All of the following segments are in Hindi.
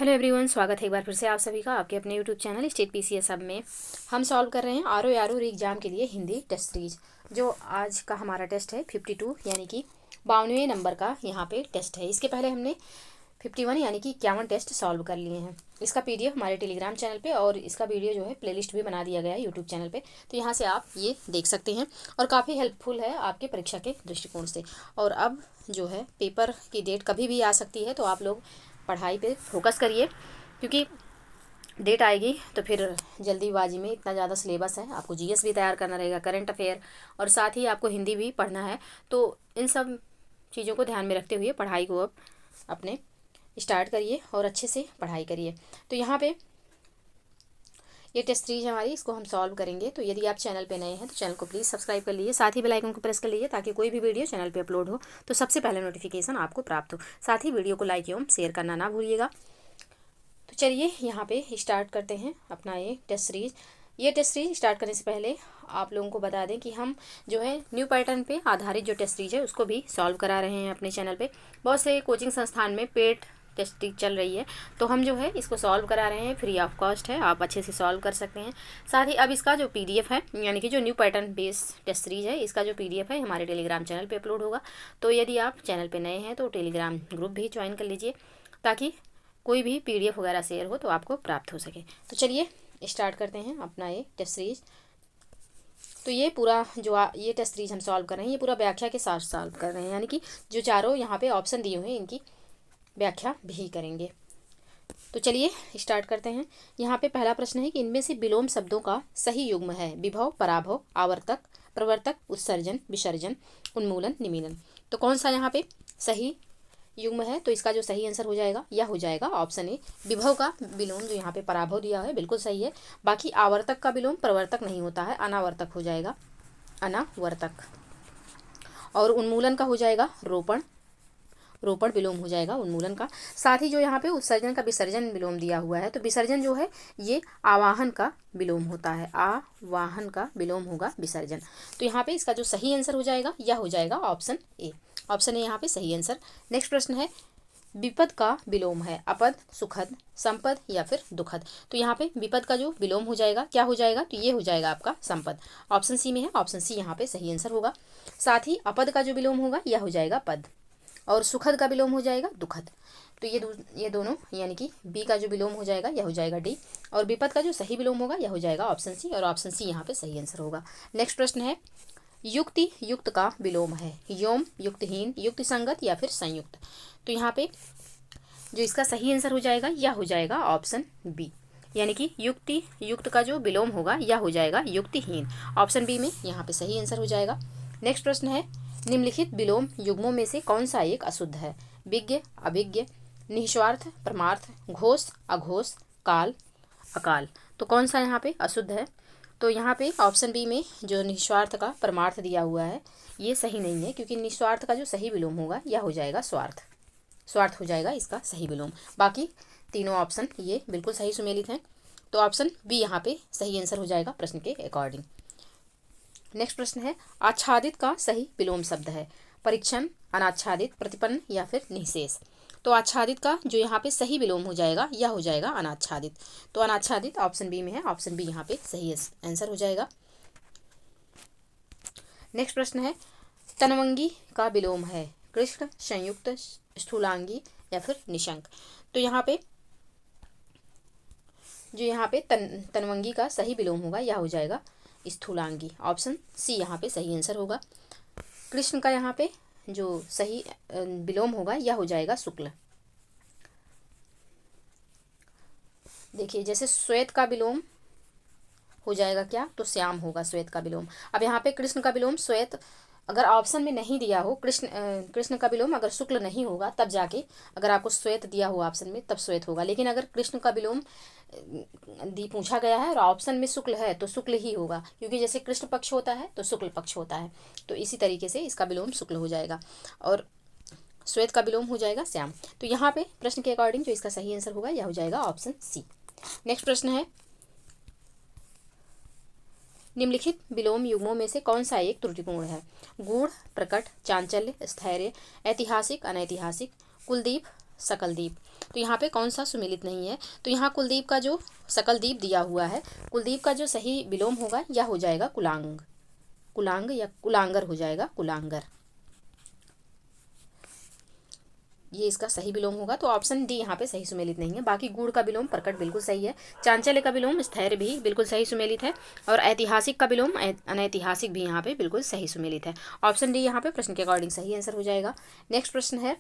हेलो एवरीवन, स्वागत है एक बार फिर से आप सभी का आपके अपने यूट्यूब चैनल स्टेट पीसीएस अब में। हम सॉल्व कर रहे हैं आर एग्ज़ाम के लिए हिंदी टेस्ट सीरीज। जो आज का हमारा टेस्ट है 52 यानी कि 52वें नंबर का यहाँ पे टेस्ट है। इसके पहले हमने 51 यानी कि 51 टेस्ट सॉल्व कर लिए हैं। इसका पीडीएफ हमारे टेलीग्राम चैनल पे और इसका वीडियो जो है प्लेलिस्ट भी बना दिया गया है यूट्यूब चैनल पे, तो यहाँ से आप ये देख सकते हैं और काफ़ी हेल्पफुल है आपके परीक्षा के दृष्टिकोण से। और अब जो है पेपर की डेट कभी भी आ सकती है, तो आप लोग पढ़ाई पे फोकस करिए, क्योंकि डेट आएगी तो फिर जल्दीबाजी में इतना ज़्यादा सिलेबस है, आपको जीएस भी तैयार करना रहेगा, करंट अफेयर, और साथ ही आपको हिंदी भी पढ़ना है। तो इन सब चीज़ों को ध्यान में रखते हुए पढ़ाई को अब अपने स्टार्ट करिए और अच्छे से पढ़ाई करिए। तो यहाँ पे ये टेस्ट सीरीज हमारी, इसको हम सॉल्व करेंगे। तो यदि आप चैनल पे नए हैं तो चैनल को प्लीज़ सब्सक्राइब कर लीजिए, साथ ही बेल आइकन को प्रेस कर लीजिए ताकि कोई भी वीडियो चैनल पे अपलोड हो तो सबसे पहले नोटिफिकेशन आपको प्राप्त हो। साथ ही वीडियो को लाइक एवं शेयर करना ना भूलिएगा। तो चलिए यहाँ पे स्टार्ट करते हैं अपना ये टेस्ट सीरीज। ये टेस्ट सीरीज स्टार्ट करने से पहले आप लोगों को बता दें कि हम जो है न्यू पैटर्न पे आधारित जो टेस्ट सीरीज है उसको भी सॉल्व करा रहे हैं अपने चैनल पे। बहुत से कोचिंग संस्थान में पेड टेस्टिंग चल रही है, तो हम जो है इसको सॉल्व करा रहे हैं, फ्री ऑफ कॉस्ट है, आप अच्छे से सॉल्व कर सकते हैं। साथ ही अब इसका जो पीडीएफ है यानी कि जो new pattern base test series है, इसका जो पीडीएफ है हमारे टेलीग्राम चैनल पे अपलोड होगा। तो यदि आप चैनल पे नए हैं तो टेलीग्राम ग्रुप भी ज्वाइन कर लीजिए ताकि कोई भी पीडीएफ वगैरह शेयर हो तो आपको प्राप्त हो सके। तो चलिए स्टार्ट करते हैं अपना ये टेस्ट सीरीज। तो ये पूरा जो ये टेस्ट सीरीज हम सॉल्व कर रहे हैं, ये पूरा व्याख्या के साथ सॉल्व कर रहे हैं, यानी कि जो चारों यहाँ पे ऑप्शन दिए हुए हैं इनकी व्याख्या भी करेंगे। तो चलिए स्टार्ट करते हैं। यहाँ पे पहला प्रश्न है कि इनमें से विलोम शब्दों का सही युग्म है विभव, पराभव, आवर्तक, प्रवर्तक, उत्सर्जन, विसर्जन, उन्मूलन, निमीलन। तो कौन सा यहाँ पे सही युग्म है? तो इसका जो सही आंसर हो जाएगा यह हो जाएगा ऑप्शन ए, विभव का विलोम जो यहाँ पे पराभव दिया है बिल्कुल सही है। बाकी आवर्तक का विलोम प्रवर्तक नहीं होता है, अनावर्तक हो जाएगा, अनावर्तक। और उन्मूलन का हो जाएगा रोपण, रोपण विलोम हो जाएगा उन्मूलन का। साथ ही जो यहाँ पे उत्सर्जन का विसर्जन विलोम दिया हुआ है, तो विसर्जन जो है ये आवाहन का विलोम होता है, आवाहन का विलोम होगा विसर्जन। तो यहाँ पे इसका जो सही आंसर हो जाएगा यह हो जाएगा ऑप्शन ए, ऑप्शन ए यहाँ पे सही आंसर। नेक्स्ट प्रश्न है विपद का विलोम है अपद, सुखद, संपद या फिर दुखद। तो यहाँ पे विपद का जो विलोम हो जाएगा क्या हो जाएगा? तो ये हो जाएगा आपका संपद, ऑप्शन सी में है, ऑप्शन सी यहाँ पे सही आंसर होगा। साथ ही अपद का जो विलोम होगा यह हो जाएगा पद, और सुखद का विलोम हो जाएगा दुखद। तो ये दोनों यानी कि बी का जो विलोम हो जाएगा यह हो जाएगा डी, और विपद का जो सही विलोम होगा यह हो जाएगा ऑप्शन सी, और ऑप्शन सी यहाँ पे सही आंसर होगा। नेक्स्ट प्रश्न है युक्ति युक्त का विलोम है योम, युक्तहीन, युक्ति संगत या फिर संयुक्त। तो यहाँ पे जो इसका सही आंसर हो जाएगा यह हो जाएगा ऑप्शन बी, यानी कि युक्ति युक्त का जो विलोम होगा यह हो जाएगा युक्तिहीन, ऑप्शन बी में यहाँ पे सही आंसर हो जाएगा। नेक्स्ट प्रश्न है निम्नलिखित विलोम युग्मों में से कौन सा एक अशुद्ध है? विज्ञ, अभिज्ञ, निःस्वार्थ, परमार्थ, घोष, अघोष, काल, अकाल। तो कौन सा यहाँ पे अशुद्ध है? तो यहाँ पे ऑप्शन बी में जो निःस्वार्थ का परमार्थ दिया हुआ है ये सही नहीं है, क्योंकि निःस्वार्थ का जो सही विलोम होगा यह हो जाएगा स्वार्थ, स्वार्थ हो जाएगा इसका सही विलोम। बाकी तीनों ऑप्शन ये बिल्कुल सही सुमेलित हैं, तो ऑप्शन बी यहाँ पे सही आंसर हो जाएगा प्रश्न के अकॉर्डिंग। नेक्स्ट प्रश्न है आच्छादित का सही विलोम शब्द है परीक्षण, अनाच्छादित, प्रतिपन्न या फिर निःशेष। तो आच्छादित का जो यहाँ पे सही विलोम हो जाएगा यह हो जाएगा अनाच्छादित, तो अनाच्छादित ऑप्शन बी में है, ऑप्शन बी यहाँ पे सही आंसर हो जाएगा। नेक्स्ट प्रश्न है तनवंगी का विलोम है कृष्ण, संयुक्त, स्थूलांगी या फिर निशंक। तो यहाँ पे जो यहाँ पे तनवंगी का सही विलोम होगा यह हो जाएगा स्थूलांगी, ऑप्शन सी यहाँ पे सही आंसर होगा। कृष्ण का यहाँ पे जो सही विलोम होगा यह हो जाएगा शुक्ल। देखिए जैसे श्वेत का विलोम हो जाएगा क्या? तो श्याम होगा श्वेत का विलोम। अब यहाँ पे कृष्ण का विलोम श्वेत अगर ऑप्शन में नहीं दिया हो, कृष्ण का विलोम अगर शुक्ल नहीं होगा तब जाके, अगर आपको श्वेत दिया हो ऑप्शन में तब श्वेत होगा, लेकिन अगर कृष्ण का विलोम पूछा गया है और ऑप्शन में शुक्ल है तो शुक्ल ही होगा, क्योंकि जैसे कृष्ण पक्ष होता है तो शुक्ल पक्ष होता है, तो इसी तरीके से इसका विलोम शुक्ल हो जाएगा और श्वेत का विलोम हो जाएगा श्याम। तो यहाँ पे प्रश्न के अकॉर्डिंग जो इसका सही आंसर होगा यह हो जाएगा ऑप्शन सी। नेक्स्ट प्रश्न है निम्नलिखित विलोम युग्मों में से कौन सा एक त्रुटिपूर्ण है? गूढ़, प्रकट, चांचल्य, स्थैर्य, ऐतिहासिक, अनैतिहासिक, कुलदीप, सकलदीप। तो यहाँ पे कौन सा सुमेलित नहीं है? तो यहाँ कुलदीप का जो सकलदीप दिया हुआ है, कुलदीप का जो सही विलोम होगा यह हो जाएगा कुलांग, कुलांग या कुलांगर हो जाएगा, कुलांगर, ये इसका सही विलोम होगा। तो ऑप्शन डी यहाँ पे सही सुमेलित नहीं है। बाकी गुड़ का विलोम प्रकट बिल्कुल सही है, चांचल्य का विलोम स्थैर्य भी बिल्कुल सही सुमेलित है, और ऐतिहासिक का विलोम अनैतिहासिक भी यहाँ पे बिल्कुल सही सुमेलित है। ऑप्शन डी यहाँ पे प्रश्न के अकॉर्डिंग सही आंसर हो जाएगा। नेक्स्ट प्रश्न है,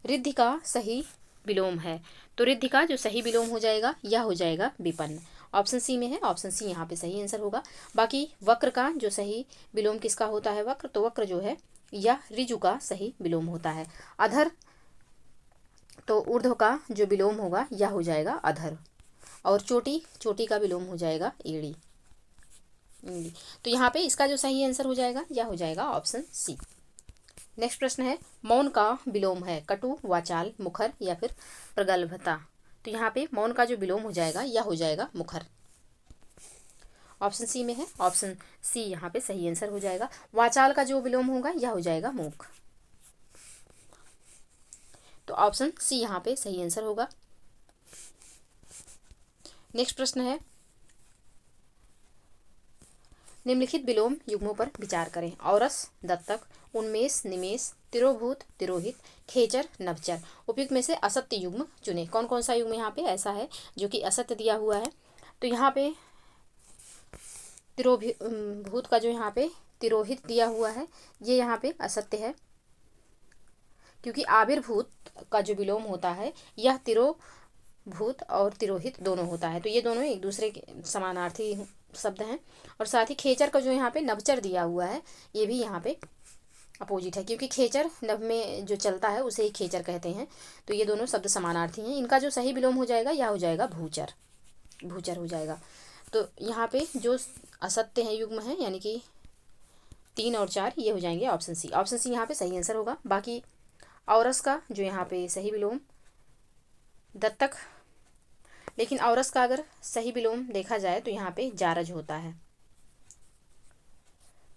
रिद्धि का सही विलोम है, तो रिद्धि का जो सही विलोम हो जाएगा यह हो जाएगा विपन्न, ऑप्शन सी में है, ऑप्शन सी यहाँ पे सही आंसर होगा। बाकी वक्र का जो सही विलोम किसका होता है? वक्र, तो वक्र जो है यह ऋजु का सही विलोम होता है। अधर, तो ऊर्ध्व का जो विलोम होगा यह हो जाएगा अधर, और चोटी, चोटी का विलोम हो जाएगा एड़ी, तो यहाँ पे इसका जो सही आंसर हो जाएगा यह हो जाएगा ऑप्शन सी। नेक्स्ट प्रश्न है, मौन का विलोम है कटु, वाचाल, मुखर या फिर प्रगल्भता, तो यहाँ पे मौन का जो विलोम हो जाएगा यह हो जाएगा मुखर, ऑप्शन सी में है, ऑप्शन सी यहाँ पे सही आंसर हो जाएगा। वाचाल का जो विलोम होगा यह हो जाएगा मूक, तो ऑप्शन सी यहाँ पे सही आंसर होगा। नेक्स्ट प्रश्न है, निम्नलिखित विलोम युग्मों पर विचार करें। औरस, दत्तक, उन्मेष, निमेष, तिरोभूत, तिरोहित, खेचर, नभचर, उपयुक्त में से असत्य युग्म चुने। कौन कौन सा युग्म यहाँ पे ऐसा है जो कि असत्य दिया हुआ है? तो यहाँ पे तिरोभूत का जो यहाँ पे तिरोहित दिया हुआ है ये यहाँ पे असत्य है, क्योंकि आविर्भूत का जो विलोम होता है यह तिरोभूत और तिरोहित दोनों होता है, तो ये दोनों एक दूसरे के समानार्थी शब्द हैं। और साथ ही खेचर का जो यहाँ पे नभचर दिया हुआ है ये भी यहाँ पे अपोजिट है, क्योंकि खेचर नभ में जो चलता है उसे ही खेचर कहते हैं, तो ये दोनों शब्द समानार्थी हैं। इनका जो सही विलोम हो जाएगा यह हो जाएगा भूचर, भूचर हो जाएगा। तो यहाँ पे जो असत्य है युग्म है यानी कि 3 और 4 ये हो जाएंगे ऑप्शन सी, ऑप्शन सी यहाँ पे सही आंसर होगा। बाकी औरस का जो यहाँ पे सही विलोम दत्तक, लेकिन औरस का अगर सही विलोम देखा जाए तो यहाँ पे जारज होता है,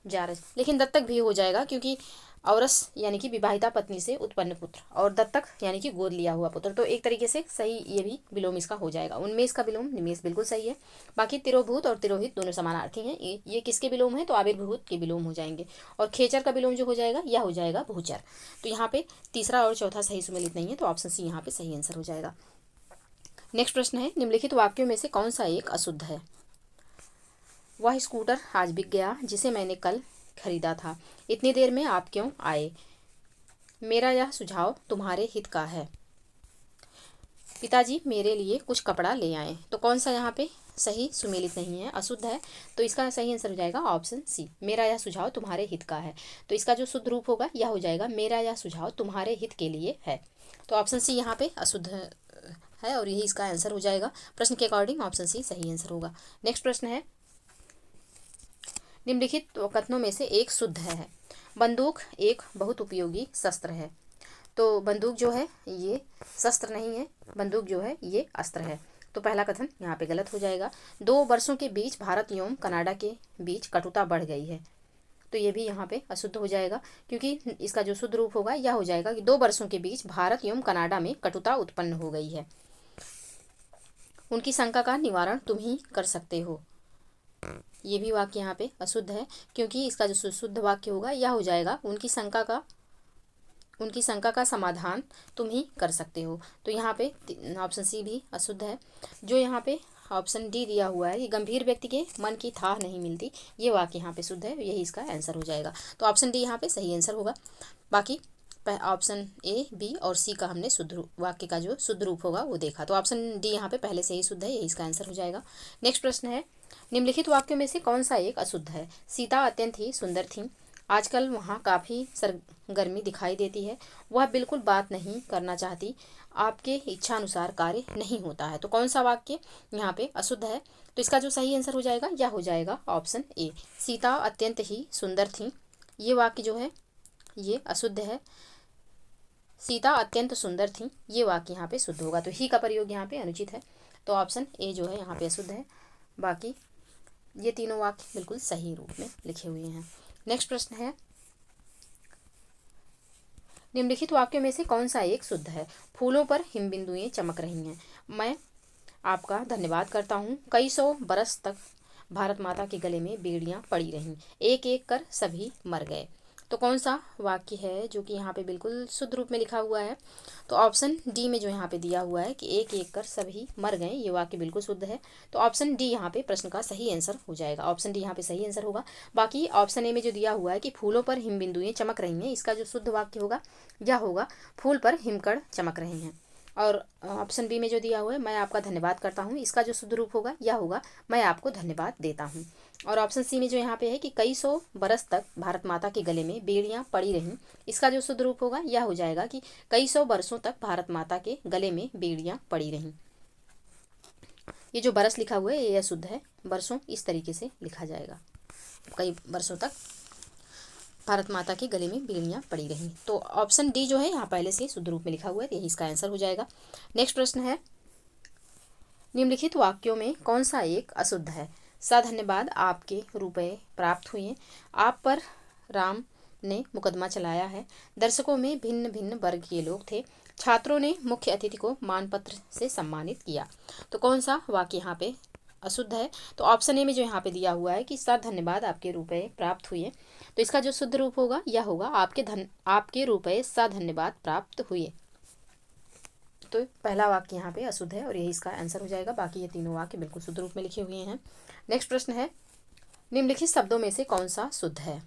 जारज, लेकिन दत्तक भी हो जाएगा क्योंकि औरस यानी कि विवाहिता पत्नी से उत्पन्न पुत्र और दत्तक यानी कि गोद लिया हुआ पुत्र, तो एक तरीके से सही ये भी विलोम इसका हो जाएगा। उन्मेष का विलोम निमेष बिल्कुल सही है। बाकी तिरोभूत और तिरोहित दोनों समानार्थी हैं, ये किसके विलोम है? तो आविर्भूत के विलोम हो जाएंगे। और खेचर का विलोम जो हो जाएगा यह हो जाएगा भूचर, तो यहाँ पे तीसरा और चौथा सही सुमेलित नहीं है, तो ऑप्शन सी यहाँ पे सही आंसर हो जाएगा। नेक्स्ट प्रश्न है, निम्नलिखित वाक्यों में से कौन सा एक अशुद्ध है? वह स्कूटर आज बिक गया जिसे मैंने कल खरीदा था, इतनी देर में आप क्यों आए? मेरा यह सुझाव तुम्हारे हित का है, पिताजी मेरे लिए कुछ कपड़ा ले आए, तो कौन सा यहाँ पे सही सुमेलित नहीं है, अशुद्ध है, तो इसका सही आंसर हो जाएगा ऑप्शन सी, मेरा यह सुझाव तुम्हारे हित का है, तो इसका जो शुद्ध रूप होगा यह हो जाएगा मेरा यह सुझाव तुम्हारे हित के लिए है, तो ऑप्शन सी यहाँ पे अशुद्ध है और यही इसका आंसर हो जाएगा। प्रश्न के अकॉर्डिंग ऑप्शन सी सही आंसर होगा। नेक्स्ट प्रश्न है, निम्नलिखित कथनों में से एक शुद्ध है। बंदूक एक बहुत उपयोगी शस्त्र है, तो बंदूक जो है ये शस्त्र नहीं है, बंदूक जो है ये अस्त्र है, तो पहला कथन यहाँ पे गलत हो जाएगा। 2 वर्षों के बीच भारत एवं कनाडा के बीच कटुता बढ़ गई है, तो ये भी यहाँ पे अशुद्ध हो जाएगा, क्योंकि इसका जो शुद्ध रूप होगा यह हो जाएगा कि 2 वर्षों के बीच भारत एवं कनाडा में कटुता उत्पन्न हो गई है, उनकी शंका का निवारण तुम ही कर सकते हो, ये भी वाक्य यहाँ पे अशुद्ध है, क्योंकि इसका जो शुद्ध वाक्य होगा यह हो जाएगा उनकी शंका का समाधान तुम ही कर सकते हो, तो यहाँ पे ऑप्शन सी भी अशुद्ध है। जो यहाँ पे ऑप्शन डी दिया हुआ है, ये गंभीर व्यक्ति के मन की थाह नहीं मिलती, ये वाक्य यहाँ पे शुद्ध है, यही इसका आंसर हो जाएगा, तो ऑप्शन डी यहाँ पे सही आंसर होगा। बाकी ऑप्शन ए, बी और सी का हमने शुद्ध वाक्य का जो शुद्ध रूप होगा वो देखा, तो ऑप्शन डी यहाँ पे पहले से ही शुद्ध है, यही इसका आंसर हो जाएगा। नेक्स्ट प्रश्न है, निम्नलिखित वाक्यों में से कौन सा एक अशुद्ध है? सीता अत्यंत ही सुंदर थी, आजकल वहाँ काफ़ी सरगर्मी दिखाई देती है, वह बिल्कुल बात नहीं करना चाहती, आपके इच्छानुसार कार्य नहीं होता है, तो कौन सा वाक्य यहाँ पे अशुद्ध है? तो इसका जो सही आंसर हो जाएगा यह हो जाएगा ऑप्शन ए, सीता अत्यंत ही सुंदर थी, ये वाक्य जो है ये अशुद्ध है, सीता अत्यंत सुंदर थी, ये वाक्य यहाँ पे शुद्ध होगा, तो ही का प्रयोग यहाँ पे अनुचित है, तो ऑप्शन ए जो है यहाँ पे अशुद्ध है। बाकी ये तीनों वाक्य बिल्कुल सही रूप में लिखे हुए हैं। नेक्स्ट प्रश्न है, निम्नलिखित वाक्यों में से कौन सा एक शुद्ध है? फूलों पर हिमबिंदुएं चमक रही हैं। मैं आपका धन्यवाद करता हूँ। कई सौ बरस तक भारत माता के गले में बेड़ियां पड़ी रहीं, एक एक कर सभी मर गए। तो कौन सा वाक्य है जो कि यहाँ पे बिल्कुल शुद्ध रूप में लिखा हुआ है? तो ऑप्शन डी में जो यहाँ पे दिया हुआ है कि एक एक कर सभी मर गए, ये वाक्य बिल्कुल शुद्ध है। तो ऑप्शन डी यहाँ पे प्रश्न का सही आंसर हो जाएगा। ऑप्शन डी यहाँ पे सही आंसर होगा। बाकी ऑप्शन ए में जो दिया हुआ है कि फूलों पर हिमबिंदुएं चमक रही हैं, इसका जो शुद्ध वाक्य होगा यह होगा फूल पर हिमकण चमक रहे हैं। और ऑप्शन बी में जो दिया हुआ है मैं आपका धन्यवाद करता हूँ, इसका जो शुद्ध रूप होगा यह होगा मैं आपको धन्यवाद देता हूँ। और ऑप्शन सी में जो यहाँ पे है कि कई सौ बरस तक भारत माता के गले में बेड़ियां पड़ी रहीं, इसका जो शुद्ध रूप होगा यह हो जाएगा कि कई सौ बरसों तक भारत माता के गले में बेड़ियां पड़ी रहीं। ये जो बरस लिखा हुआ है यह शुद्ध है, बरसों इस तरीके से लिखा जाएगा, कई वर्षों तक भारत माता के गले में बेड़ियां पड़ी रहीं। तो ऑप्शन डी जो है यहाँ पहले से शुद्ध रूप में लिखा हुआ है, यही इसका आंसर हो जाएगा। नेक्स्ट प्रश्न है, निम्नलिखित वाक्यों में कौन सा एक अशुद्ध है? धन्यवाद आपके रुपए प्राप्त हुए, आप पर राम ने मुकदमा चलाया है, दर्शकों में भिन्न भिन्न वर्ग के लोग थे, छात्रों ने मुख्य अतिथि को मानपत्र से सम्मानित किया। तो कौन सा वाक्य यहाँ पे अशुद्ध है? तो ऑप्शन ए में जो यहाँ पे दिया हुआ है कि धन्यवाद आपके रुपए प्राप्त हुए, तो इसका जो शुद्ध रूप होगा यह होगा आपके रुपए धन्यवाद प्राप्त हुए। तो पहला वाक्य यहाँ पे अशुद्ध है और यही इसका आंसर हो जाएगा। बाकी ये तीनों वाक्य बिल्कुल शुद्ध रूप में लिखे हुए हैं। नेक्स्ट प्रश्न है, निम्नलिखित शब्दों में से कौन सा शुद्ध है?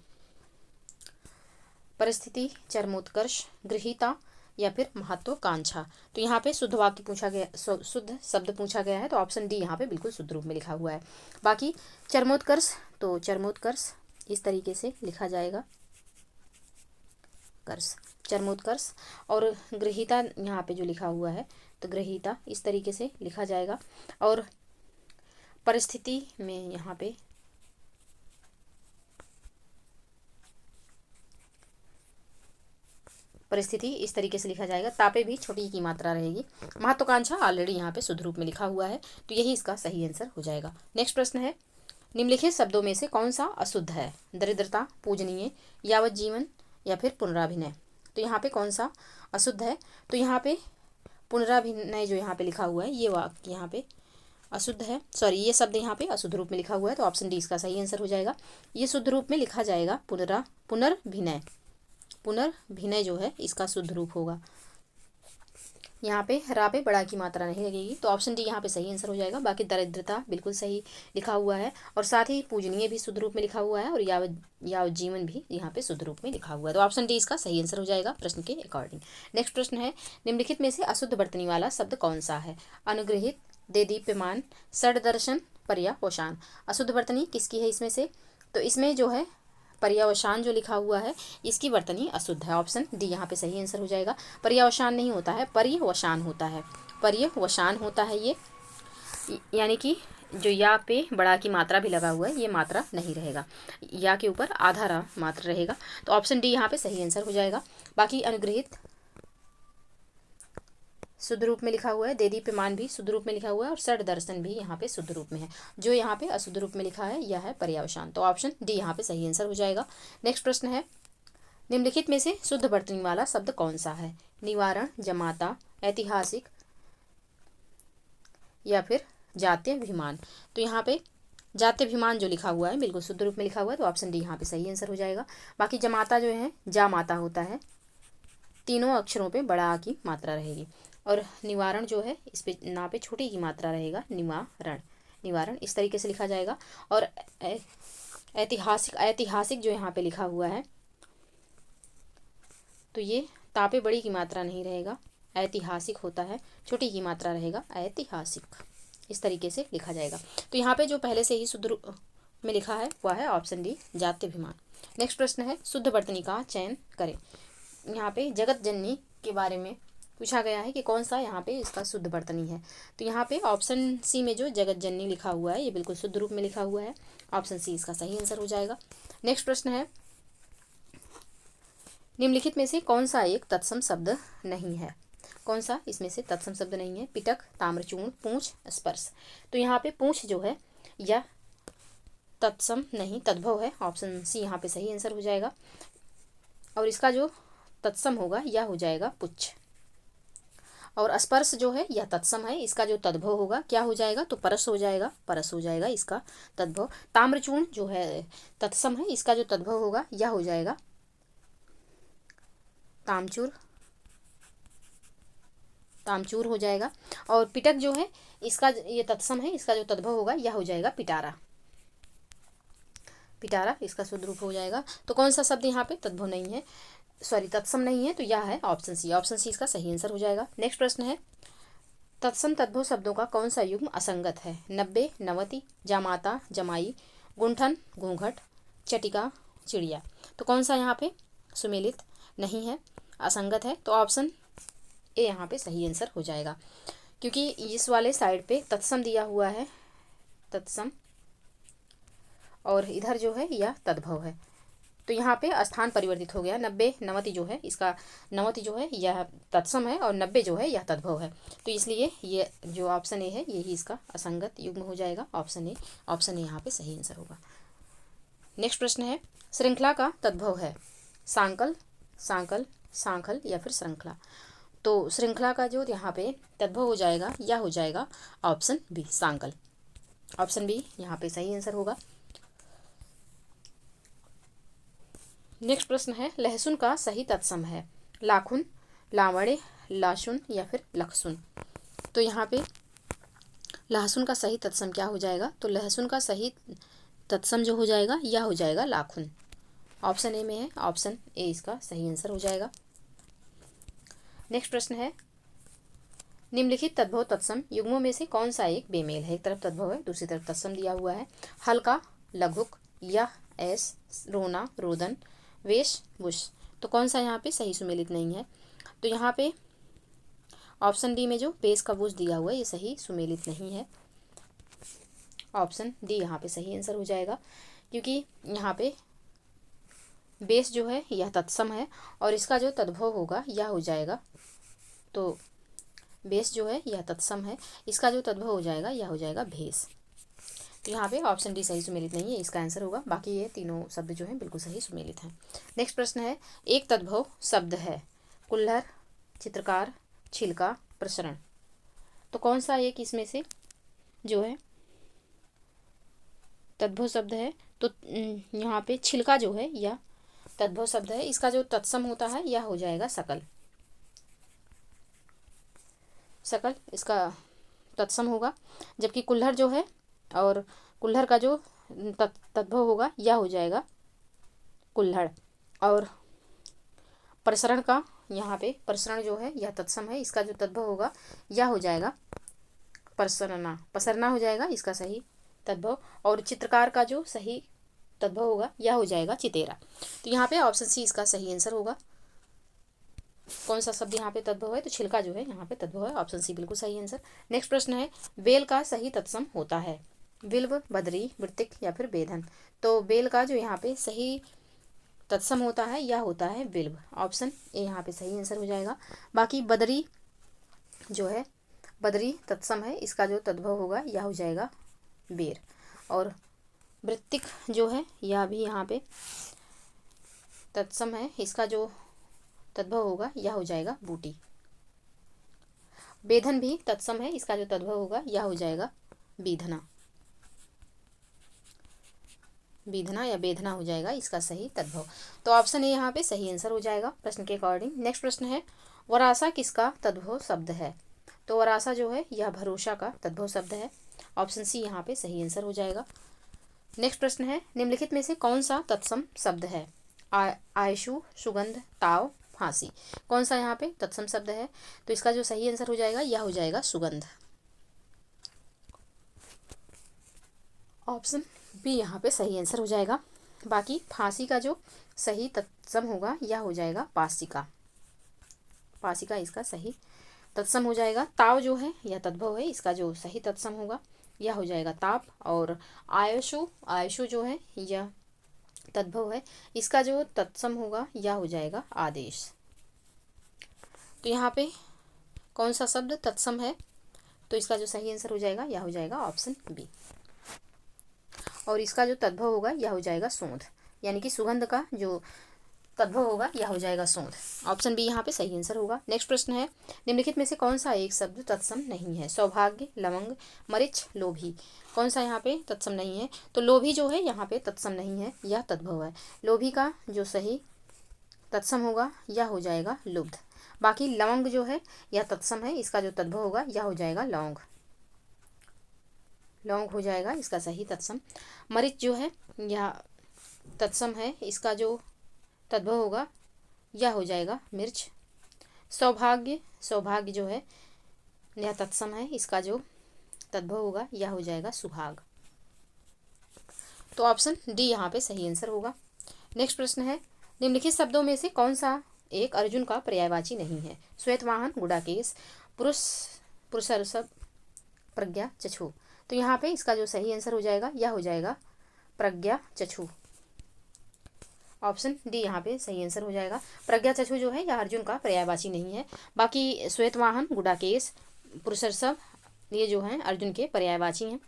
परिस्थिति, चरमोत्कर्ष, गृहीता या फिर महत्वाकांक्षा। तो यहाँ पे शुद्ध वाक्य पूछा गया, शुद्ध शब्द पूछा गया है, तो ऑप्शन डी यहाँ पे बिल्कुल शुद्ध रूप में लिखा हुआ है। बाकी चरमोत्कर्ष, तो चरमोत्कर्ष इस तरीके से लिखा जाएगा, कर्ष, चरमोत्कर्ष। और गृहीता यहाँ पे जो लिखा हुआ है तो गृहीता इस तरीके से लिखा जाएगा। और परिस्थिति में यहाँ पे परिस्थिति इस तरीके से लिखा जाएगा, तापे भी छोटी की मात्रा रहेगी। महत्वाकांक्षा ऑलरेडी यहाँ पे शुद्ध रूप में लिखा हुआ है, तो यही इसका सही आंसर हो जाएगा। नेक्स्ट प्रश्न है, निम्नलिखित शब्दों में से कौन सा अशुद्ध है? दरिद्रता, पूजनीय, यावत जीवन या फिर पुनराभिनय। तो यहाँ पे कौन सा अशुद्ध है? तो यहाँ पे पुनराभिनय जो यहाँ पे लिखा हुआ है ये वाक्य यहाँ पे अशुद्ध है, सॉरी ये शब्द यहाँ पे अशुद्ध रूप में लिखा हुआ है, तो ऑप्शन डी इसका सही आंसर हो जाएगा। ये शुद्ध रूप में लिखा जाएगा पुनर्भिनय, पुनर्भिनय जो है इसका शुद्ध रूप होगा। यहाँ पे रा पे बड़ा की मात्रा नहीं लगेगी, तो ऑप्शन डी यहाँ पे सही आंसर हो जाएगा। बाकी दरिद्रता बिल्कुल सही लिखा हुआ है, और साथ ही पूजनीय भी शुद्ध रूप में लिखा हुआ है, और यावत जीवन भी यहाँ पे शुद्ध रूप में लिखा हुआ है, तो ऑप्शन डी इसका सही आंसर हो जाएगा प्रश्न के अकॉर्डिंग। नेक्स्ट प्रश्न है, निम्नलिखित में से अशुद्ध बर्तनी वाला शब्द कौन सा है? अनुग्रहित, देदीप्यमान, षड्दर्शन, पर्यावसान। अशुद्ध बर्तनी किसकी है इसमें से? तो इसमें जो है पर्यावसान जो लिखा हुआ है इसकी वर्तनी अशुद्ध है, ऑप्शन डी यहाँ पे सही आंसर हो जाएगा। पर्यावसान नहीं होता है, पर्यवसान होता है, पर्यवसान होता है ये, यानी कि जो या पे बड़ा की मात्रा भी लगा हुआ है ये मात्रा नहीं रहेगा, या के ऊपर आधा मात्रा रहेगा, तो ऑप्शन डी यहाँ पे सही आंसर हो जाएगा। बाकी अनुग्रहित शुद्ध रूप में लिखा हुआ है, देदीप्यमान भी शुद्ध रूप में लिखा हुआ है, और षड दर्शन भी यहाँ पे शुद्ध रूप में है। जो यहाँ पे अशुद्ध रूप में लिखा है यह है पर्यावसान, तो ऑप्शन डी यहाँ पे सही आंसर हो जाएगा। नेक्स्ट प्रश्न है, निम्नलिखित में से शुद्ध बर्तनी वाला शब्द कौन सा है? निवारण, जमाता, ऐतिहासिक या फिर जात्यभिमान। तो यहाँ पे जात्यभिमान जो लिखा हुआ है बिल्कुल शुद्ध रूप में लिखा हुआ है, तो ऑप्शन डी यहाँ पे सही आंसर हो जाएगा। बाकी जमाता जो है जामाता होता है, तीनों अक्षरों पे बड़ा आ की मात्रा रहेगी, और निवारण जो है इस पे ना पे छोटी की मात्रा रहेगा, निवारण, निवारण इस तरीके से लिखा जाएगा। और ऐतिहासिक जो यहाँ पे लिखा हुआ है तो ये तापे बड़ी की मात्रा नहीं रहेगा, ऐतिहासिक होता है, छोटी की मात्रा रहेगा, ऐतिहासिक इस तरीके से लिखा जाएगा। तो यहाँ पे जो पहले से ही शुद्ध रूप में लिखा है वह है ऑप्शन डी जात्यभिमान। नेक्स्ट प्रश्न है, शुद्ध बर्तनी का चयन करें। यहाँ पे जगत जननी के बारे में पूछा गया है कि कौन सा यहाँ पे इसका शुद्ध बर्तनी है। तो यहाँ पे ऑप्शन सी में जो जगत जननी लिखा हुआ है ये बिल्कुल शुद्ध रूप में लिखा हुआ है, ऑप्शन सी इसका सही आंसर हो जाएगा। नेक्स्ट प्रश्न है, निम्नलिखित में से कौन सा एक तत्सम शब्द नहीं है? कौन सा इसमें से तत्सम शब्द नहीं है? पिटक, ताम्रचूर्ण, पूंछ, स्पर्श। तो यहाँ पे पूंछ जो है यह तत्सम नहीं तद्भव है, ऑप्शन सी यहाँ पे सही आंसर हो जाएगा। और इसका जो तत्सम होगा यह हो जाएगा पुच्छ। और स्पर्श जो है यह तत्सम है, इसका जो तद्भव होगा क्या हो जाएगा, तो परस हो जाएगा, परस हो जाएगा इसका तद्भव। ताम्रचूर्ण जो है तत्सम है, इसका जो तद्भव होगा यह हो जाएगा तामचूर, तामचूर हो जाएगा। और पिटक जो है इसका ये तत्सम है, इसका जो तद्भव होगा यह हो जाएगा पिटारा, पिटारा इसका शुद्ध रूप हो जाएगा। तो कौन सा शब्द यहाँ पे तद्भव नहीं है, सॉरी तत्सम नहीं है, तो यह है ऑप्शन सी, ऑप्शन सी इसका सही आंसर हो जाएगा। नेक्स्ट प्रश्न है तत्सम तद्भव शब्दों का कौन सा युग्म असंगत है, 90, नवति, जामाता, जमाई, गुंठन, घूंघट, चटिका, चिड़िया। तो कौन सा यहाँ पे सुमेलित नहीं है, असंगत है, तो ऑप्शन ए यहाँ पे सही आंसर हो जाएगा, क्योंकि इस वाले साइड पे तत्सम दिया हुआ है, तत्सम, और इधर जो है यह तद्भव है, तो यहाँ पे स्थान परिवर्तित हो गया। 90 नवति जो है इसका, नवति जो है यह तत्सम है और 90 जो है यह तद्भव है, तो इसलिए ये जो ऑप्शन ए है यही इसका असंगत युग्म हो जाएगा, ऑप्शन ए, ऑप्शन ए यहाँ पे सही आंसर होगा। नेक्स्ट प्रश्न है श्रृंखला का तद्भव है सांकल, सांकल, सांखल या फिर श्रृंखला। तो श्रृंखला का जो यहाँ पे तद्भव हो जाएगा यह हो जाएगा ऑप्शन बी, सांकल, ऑप्शन बी यहाँ पे सही आंसर होगा। नेक्स्ट प्रश्न है लहसुन का सही तत्सम है लाखुन, लावड़े, लाशुन या फिर लहसुन। तो यहाँ पे लहसुन का सही तत्सम क्या हो जाएगा, तो लहसुन का सही तत्सम जो हो जाएगा यह हो जाएगा लाखुन, ऑप्शन ए में है, ऑप्शन ए इसका सही आंसर हो जाएगा। नेक्स्ट प्रश्न है निम्नलिखित तद्भव तत्सम युग्मों में से कौन सा एक बेमेल है, एक तरफ तद्भव है दूसरी तरफ तत्सम दिया हुआ है, हल्का, लघुक, यह, ऐस, रोना, रोदन, वेश, वुश। तो कौन सा यहाँ पे सही सुमेलित नहीं है, तो यहाँ पे ऑप्शन डी में जो बेस का वुश दिया हुआ है ये सही सुमेलित नहीं है, ऑप्शन डी यहाँ पे सही आंसर हो जाएगा, क्योंकि यहाँ पे बेस जो है यह तत्सम है और इसका जो तद्भव होगा यह हो जाएगा, तो बेस जो है यह तत्सम है, इसका जो तद्भव हो जाएगा यह हो जाएगा भेस, तो यहाँ पे ऑप्शन डी सही सुमेलित नहीं है, इसका आंसर होगा। बाकी ये तीनों शब्द जो हैं बिल्कुल सही सुमेलित हैं। नेक्स्ट प्रश्न है एक तद्भव शब्द है कुल्हड़, चित्रकार, छिलका, प्रसरण। तो कौन सा एक इसमें से जो है तद्भव शब्द है, तो यहाँ पे छिलका जो है यह तद्भव शब्द है, इसका जो तत्सम होता है यह हो जाएगा सकल, सकल इसका तत्सम होगा, जबकि कुल्हड़ जो है और कुल्हड़ का जो तद्भव होगा यह हो जाएगा कुल्हड़, और प्रसरण का यहाँ पे प्रसरण जो है यह तत्सम है, इसका जो तद्भव होगा यह हो जाएगा प्रसरना, पसरना हो जाएगा इसका सही तद्भव, और चित्रकार का जो सही तद्भव होगा यह हो जाएगा चितेरा। तो यहाँ पे ऑप्शन सी इसका सही आंसर होगा। कौन सा शब्द यहाँ पे तद्भव है, तो छिलका जो है यहाँ पे तद्भव है, ऑप्शन सी बिल्कुल सही आंसर। नेक्स्ट प्रश्न है बेल का सही तत्सम होता है बिल्व, बदरी, वृत्तिक या फिर बेधन। तो बेल का जो यहाँ पे सही तत्सम होता है यह होता है बिल्व, ऑप्शन ए यहाँ पे सही आंसर हो जाएगा। बाकी बदरी जो है बदरी तत्सम है, इसका जो तद्भव होगा यह हो जाएगा बेर, और वृत्तिक जो है यह भी यहाँ पे तत्सम है, इसका जो तद्भव होगा यह हो जाएगा बूटी। बेधन भी तत्सम है, इसका जो तद्भव होगा यह हो जाएगा बीधना, बीधना या बेधना हो जाएगा इसका सही तद्भव। तो ऑप्शन ए यहाँ पे सही आंसर हो जाएगा प्रश्न के अकॉर्डिंग। नेक्स्ट प्रश्न है वरासा किसका तद्भव शब्द है। तो वरासा जो है यह भरोसा का तद्भव शब्द है, ऑप्शन सी यहाँ पे सही आंसर हो जाएगा। नेक्स्ट प्रश्न है निम्नलिखित में से कौन सा तत्सम शब्द है आयशु, सुगंध, ताव, फांसी। कौन सा यहाँ पे तत्सम शब्द है, तो इसका जो सही आंसर हो जाएगा यह हो जाएगा सुगंध, ऑप्शन बी यहाँ पे सही आंसर हो जाएगा। बाकी फांसी का जो सही तत्सम होगा यह हो जाएगा पासिका, पासिका इसका सही तत्सम हो जाएगा। ताव जो है यह तद्भव है, इसका जो सही तत्सम होगा यह हो जाएगा ताप, और आयशु, आयशु जो है यह तद्भव है, इसका जो तत्सम होगा यह हो जाएगा आदेश। तो यहाँ पे कौन सा शब्द तत्सम है, तो इसका जो सही आंसर हो जाएगा यह हो जाएगा ऑप्शन बी, और इसका जो तद्भव होगा यह हो जाएगा सूंध, यानी कि सुगंध का जो तद्भव होगा, यह हो जाएगा सोंध। ऑप्शन बी यहाँ पे सही आंसर होगा। नेक्स्ट प्रश्न है, निम्नलिखित में से कौन सा एक शब्द तत्सम नहीं है? सौभाग्य, लवंग, मरीच, लोभी। कौन सा यहाँ पे तत्सम नहीं है? तो लोभी जो है यहाँ पे तत्सम नहीं है, यह तद्भव है। लोभी का जो सही तत्सम होगा यह हो जाएगा लुब्ध। बाकी लवंग जो है यह तत्सम है, इसका जो तद्भव होगा यह हो जाएगा लौंग। लौंग हो जाएगा इसका सही तत्सम। मरीच जो है यह तत्सम है, इसका जो तद्भव होगा यह हो जाएगा मिर्च। सौभाग्य, सौभाग्य जो है यह तत्सम है, इसका जो तद्भव होगा यह हो जाएगा सुहाग। तो ऑप्शन डी यहाँ पे सही आंसर होगा। नेक्स्ट प्रश्न है, निम्नलिखित शब्दों में से कौन सा एक अर्जुन का पर्यायवाची नहीं है? श्वेतवाहन, गुडाकेश, पुरुष, पुरुषर्षभ, प्रज्ञा चक्षु। तो यहाँ पे इसका जो सही आंसर हो जाएगा यह हो जाएगा प्रज्ञा चक्षु। ऑप्शन डी यहाँ पे सही आंसर हो जाएगा। प्रज्ञा चक्षु जो है यह अर्जुन का पर्यायवाची नहीं है। बाकी श्वेतवाहन, गुडाकेश, पुरुषर्षभ ये जो हैं अर्जुन के पर्यायवाची हैं।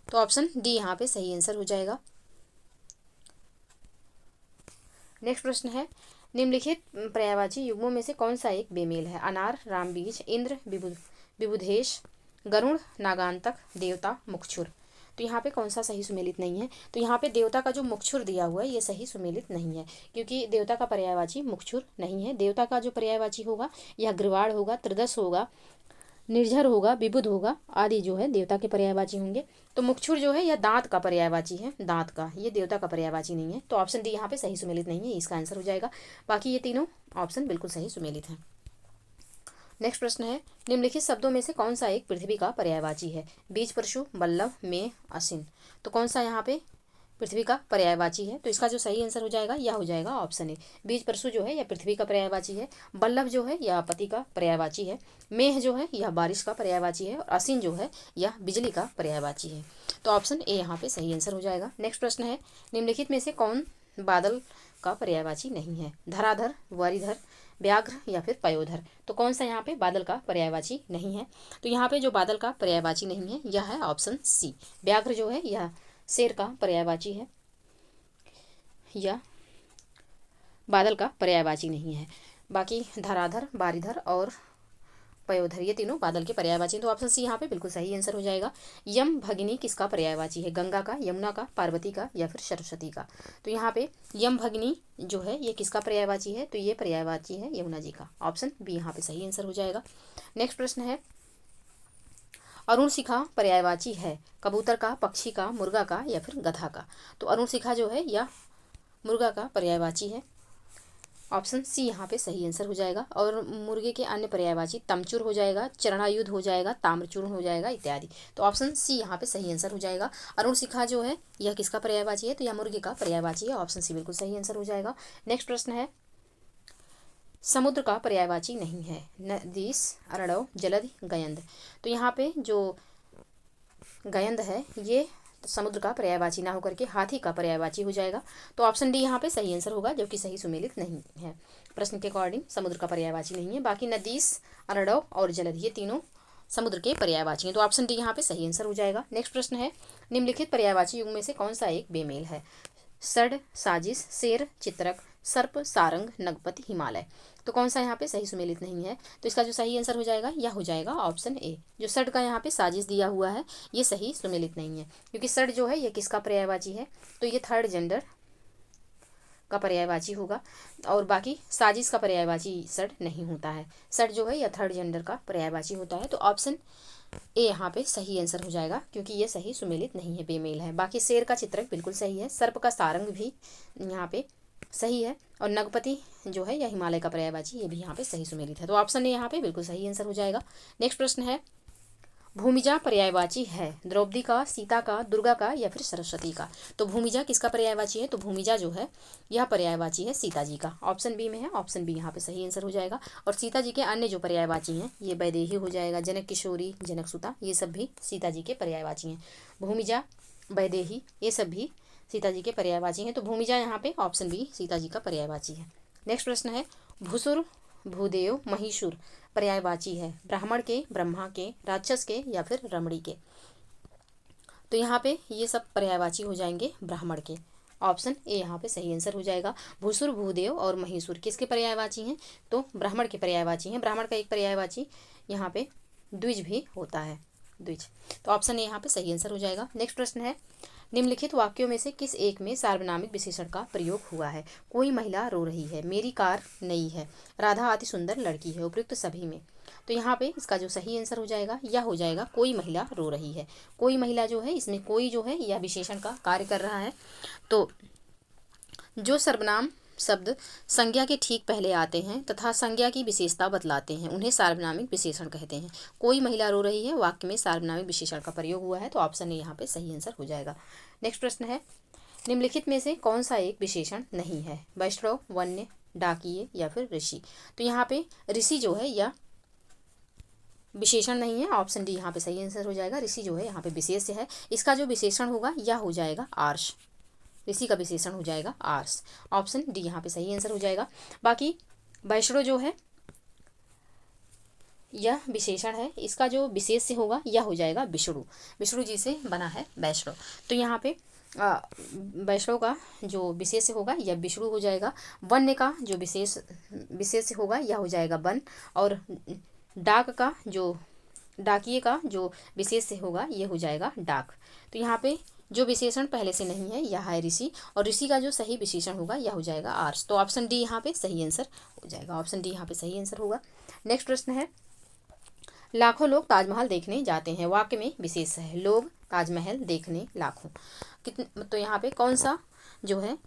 तो ऑप्शन डी यहाँ पे सही आंसर हो जाएगा। नेक्स्ट प्रश्न है, निम्नलिखित पर्यायवाची युग्मों में से कौन सा एक बेमेल है? अनार, रामबीज, इंद्र, विबुधेश, गरुण, नागांतक, देवता, मुक्षुर। तो यहाँ पे कौन सा सही सुमेलित नहीं है? तो यहाँ पे देवता का जो मुक्षुर दिया हुआ है ये सही सुमेलित नहीं है, क्योंकि देवता का पर्यायवाची मुक्षुर नहीं है। देवता का जो पर्यायवाची होगा यह ग्रीवाण होगा, त्रिदश होगा, निर्झर होगा, विबुध होगा आदि जो है देवता के पर्यायवाची होंगे। तो मुक्षुर जो है यह दांत का पर्यायवाची है, दांत का, ये देवता का पर्यायवाची नहीं है। तो ऑप्शन डी यहाँ पे सही सुमेलित नहीं है, इसका आंसर हो जाएगा। बाकी ये तीनों ऑप्शन बिल्कुल सही सुमेलित हैं। नेक्स्ट प्रश्न है, निम्नलिखित शब्दों में से कौन सा एक पृथ्वी का पर्यायवाची है? बीज, परशु, बल्लभ, मेह, असिन। तो कौन सा यहाँ पे पृथ्वी का पर्यायवाची है? तो इसका जो सही आंसर हो जाएगा यह हो जाएगा ऑप्शन ए। बीज, परशु जो है यह पृथ्वी का पर्यायवाची है। बल्लभ जो है यह पति का पर्यायवाची है। मेह जो है यह बारिश का पर्यायवाची है। और असिन जो है यह बिजली का पर्यायवाची है। तो ऑप्शन ए यहाँ पे सही आंसर हो जाएगा। नेक्स्ट प्रश्न है, निम्नलिखित में से कौन बादल का पर्यायवाची नहीं है? धराधर, वारिधर, व्याघ्र या फिर पयोधर। तो कौन सा यहाँ पे बादल का पर्यायवाची नहीं है? तो यहाँ पे जो बादल का पर्यायवाची नहीं है यह है ऑप्शन सी। व्याघ्र जो है यह शेर का पर्यायवाची है, यह बादल का पर्यायवाची नहीं है। बाकी धराधर, बारिधर और पयोधर ये तीनों बादल के पर्यायवाची हैं। तो ऑप्शन सी यहाँ पे बिल्कुल सही आंसर हो जाएगा। यम भगिनी किसका पर्यायवाची है? गंगा का, यमुना का, पार्वती का या फिर सरस्वती का। तो यहाँ पे यम भगिनी जो है ये किसका पर्यायवाची है? तो ये पर्यायवाची है यमुना जी का। ऑप्शन बी यहाँ पे सही आंसर हो जाएगा। नेक्स्ट प्रश्न है, अरुण शिखा पर्यायवाची है? कबूतर का, पक्षी का, मुर्गा का या फिर गधा का। तो अरुण शिखा जो है यह मुर्गा का पर्यायवाची है। ऑप्शन सी यहाँ पे सही आंसर हो जाएगा। और मुर्गे के अन्य पर्यायवाची तमचुर हो जाएगा, चरणायुध हो जाएगा, ताम्रचूर्ण हो जाएगा इत्यादि। तो ऑप्शन सी यहाँ पे सही आंसर हो जाएगा। अरुण शिखा जो है यह किसका पर्यायवाची है? तो यह मुर्गे का पर्यायवाची है। ऑप्शन सी बिल्कुल सही आंसर हो जाएगा। नेक्स्ट प्रश्न है, समुद्र का पर्यायवाची नहीं है? नदीस, अरणव, जलधि, गयंद। तो यहाँ पे जो गयंद है ये समुद्र का पर्यायवाची ना होकर के हाथी का पर्यायवाची हो जाएगा। तो ऑप्शन डी यहाँ पे सही आंसर होगा, जो कि सही सुमेलित नहीं है। प्रश्न के अकॉर्डिंग समुद्र का पर्यायवाची नहीं है। बाकी नदीस, अरणव और जलध ये तीनों समुद्र के पर्यायवाची हैं। तो ऑप्शन डी यहाँ पे सही आंसर हो जाएगा। नेक्स्ट प्रश्न है, निम्नलिखित पर्यायवाची युग में से कौन सा एक बेमेल है? सड, साजिश, शेर, चित्रक, सर्प, सारंग, नगपति, हिमालय। तो कौन सा यहाँ पे सही सुमेलित नहीं है? तो इसका जो सही आंसर हो जाएगा यह हो जाएगा ऑप्शन ए। जो सड का यहाँ पे साजिश दिया हुआ है ये सही सुमेलित नहीं है, क्योंकि सड जो है ये किसका पर्यायवाची है? तो ये थर्ड जेंडर का पर्यायवाची होगा। और बाकी साजिश का पर्यायवाची सड नहीं होता है। सड जो है यह थर्ड जेंडर का पर्यायवाची होता है। तो ऑप्शन ए यहाँ पे सही आंसर हो जाएगा, क्योंकि ये सही सुमेलित नहीं है, बेमेल है। बाकी शेर का चित्रक बिल्कुल सही है। सर्प का सारंग भी यहाँ पे सही है। और नगपति जो है या हिमालय का पर्यायवाची ये भी यहाँ पे सही सुमेलित है। तो ऑप्शन ए यहाँ पे बिल्कुल सही आंसर हो जाएगा। नेक्स्ट प्रश्न है, भूमिजा पर्यायवाची है? द्रौपदी का, सीता का, दुर्गा का या फिर सरस्वती का। तो भूमिजा किसका पर्यायवाची है? तो भूमिजा जो है यह पर्यायवाची है सीता जी का। ऑप्शन बी में है, ऑप्शन बी यहाँ पे सही आंसर हो जाएगा। और सीता जी के अन्य जो पर्यायवाची हैं ये वैदेही हो जाएगा, जनक किशोरी, जनक सुता, ये सब भी सीता जी के पर्यायवाची हैं। भूमिजा, वैदेही ये सब भी सीता जी के पर्यायवाची हैं। तो भूमिजा यहाँ पे ऑप्शन बी सीता जी का पर्यायवाची है। नेक्स्ट प्रश्न है, भूसुर, भूदेव, महिषुर पर्यायवाची है? ब्राह्मण के, ब्रह्मा के, राक्षस के या फिर रमणी के। तो यहाँ पे ये सब पर्यायवाची हो जाएंगे ब्राह्मण के। ऑप्शन ए यहाँ पे सही आंसर हो जाएगा। भूसुर, भूदेव और महिषुर किसके पर्यायवाची हैं? तो ब्राह्मण के पर्यायवाची हैं। ब्राह्मण का एक पर्यायवाची यहाँ पे द्विज भी होता है, द्विज। तो ऑप्शन ए यहाँ पे सही आंसर हो जाएगा। नेक्स्ट प्रश्न है, निम्नलिखित वाक्यों में से किस एक में सार्वनामिक विशेषण का प्रयोग हुआ है? कोई महिला रो रही है, मेरी कार नई है, राधा अति सुंदर लड़की है, उपयुक्त सभी में। तो यहाँ पे इसका जो सही आंसर हो जाएगा यह हो जाएगा कोई महिला रो रही है। कोई महिला जो है, इसमें कोई जो है यह विशेषण का कार्य कर रहा है। तो जो सर्वनाम शब्द संज्ञा के ठीक पहले आते हैं तथा संज्ञा की विशेषता बतलाते हैं उन्हें सार्वनामिक विशेषण कहते हैं। कोई महिला रो रही है वाक्य में सार्वनामिक विशेषण का प्रयोग हुआ है, तो ऑप्शन ए यहाँ पे सही आंसर हो जाएगा। नेक्स्ट प्रश्न है, निम्नलिखित में से कौन सा एक विशेषण नहीं है? वैष्णव, वन्य, डाकिये या फिर ऋषि। तो यहाँ पे ऋषि जो है यह विशेषण नहीं है। ऑप्शन डी यहाँ पे सही आंसर हो जाएगा। ऋषि जो है यहाँ पे विशेष्य है। इसका जो विशेषण होगा यह हो जाएगा आर्ष। ऋषि का विशेषण हो जाएगा आर्ष। ऑप्शन डी यहाँ पे सही आंसर हो जाएगा। बाकी वैष्णव जो है यह विशेषण है। इसका जो विशेष्य होगा यह हो जाएगा विष्णु। विष्णु जी से बना है वैष्णव। तो यहाँ पे वैष्णव का जो विशेष्य होगा यह विष्णु हो जाएगा। वन्य का जो विशेष्य होगा यह हो जाएगा वन। और डाकिये का जो विशेष्य होगा यह हो जाएगा डाक। तो यहाँ पे जो विशेषण पहले से नहीं है यह है ऋषि, और ऋषि का जो सही विशेषण होगा यह हो जाएगा आर्ष। तो ऑप्शन डी यहाँ पे सही आंसर हो जाएगा। ऑप्शन डी यहाँ पे सही आंसर होगा। नेक्स्ट प्रश्न है, लाखों लोग ताजमहल देखने जाते हैं वाक्य में विशेष है। लोग ताजमहल देखने लाखों, कितने, तो यहाँ पे कौन सा जो है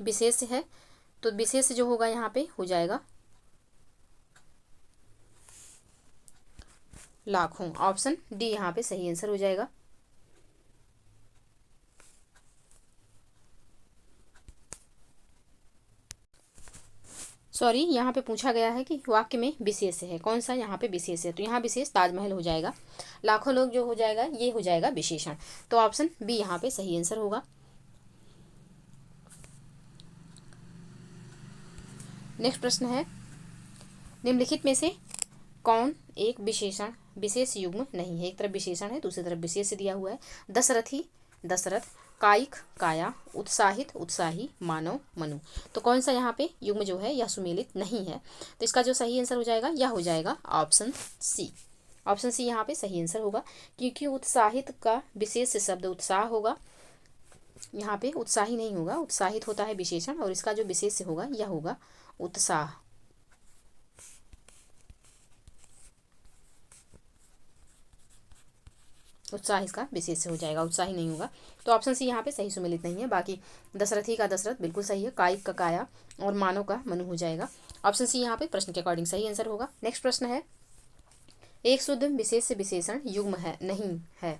विशेष है? तो विशेष जो होगा यहाँ पे हो जाएगा लाखों। ऑप्शन डी यहाँ पे सही आंसर हो जाएगा। सॉरी, यहाँ पे पूछा गया है कि वाक्य में विशेष है, कौन सा यहाँ पे विशेष है? तो यहाँ विशेष ताजमहल हो जाएगा। लाखों लोग जो हो जाएगा ये हो जाएगा विशेषण। तो ऑप्शन बी यहाँ पे सही आंसर होगा। नेक्स्ट प्रश्न है, निम्नलिखित में से कौन एक विशेषण विशेष युग्म नहीं है? एक तरफ विशेषण है, दूसरी तरफ विशेष दिया हुआ है। दशरथी, दशरथ, कायिक, काया, उत्साहित, उत्साही, मानव, मनु। तो कौन सा यहाँ पे युग्म जो है यह सुमेलित नहीं है? तो इसका जो सही आंसर हो जाएगा यह हो जाएगा ऑप्शन सी। ऑप्शन सी यहाँ पे सही आंसर होगा, क्योंकि उत्साहित का विशेष शब्द उत्साह होगा। यहाँ पे उत्साही नहीं होगा, उत्साहित होता है विशेषण, और इसका जो विशेष होगा यह होगा उत्साह। उत्साह इसका विशेष हो जाएगा, उत्साही नहीं होगा। तो ऑप्शन सी यहाँ पे सही सुमेलित नहीं है। बाकी दशरथी का दशरथ बिल्कुल सही है, कायिक का काया और मानव का मनु हो जाएगा। ऑप्शन सी यहाँ पे प्रश्न के अकॉर्डिंग सही आंसर होगा। नेक्स्ट प्रश्न है, एक शुद्ध विशेष विशेषण युग्म है नहीं है?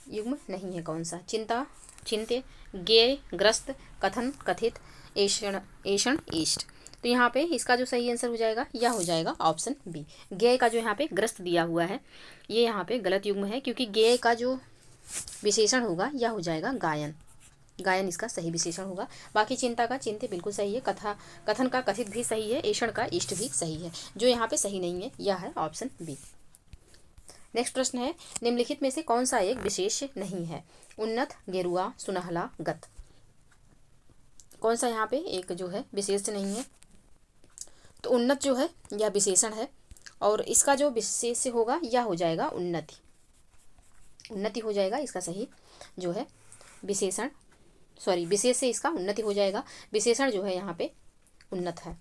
युग्म नहीं है कौन सा? चिंता, चिंत्य, ज्ञेय, ग्रस्त, कथन, कथित, ऐषण, ऐषण, इष्ट। तो यहाँ पे इसका जो सही आंसर हो जाएगा यह हो जाएगा ऑप्शन बी। ज्ञेय का जो यहाँ पे ग्रस्त दिया हुआ है ये यहाँ पे गलत युग्म है, क्योंकि ज्ञेय का जो विशेषण होगा यह हो जाएगा गायन। गायन इसका सही विशेषण होगा। बाकी चिंता का चिंत्य बिल्कुल सही है, कथन का कथित भी सही है, ऐषण का इष्ट भी सही है। जो यहाँ पे सही नहीं है यह है ऑप्शन बी। नेक्स्ट प्रश्न है, निम्नलिखित में से कौन सा एक विशेष नहीं है? उन्नत, गेरुआ, सुनहला, गत। कौन सा यहाँ पे एक जो है विशेष नहीं है? तो उन्नत जो है यह विशेषण है, और इसका जो विशेष होगा यह हो जाएगा उन्नति। उन्नति हो जाएगा इसका सही जो है विशेषण, सॉरी विशेष से इसका उन्नति हो जाएगा। विशेषण जो है यहाँ पे उन्नत है।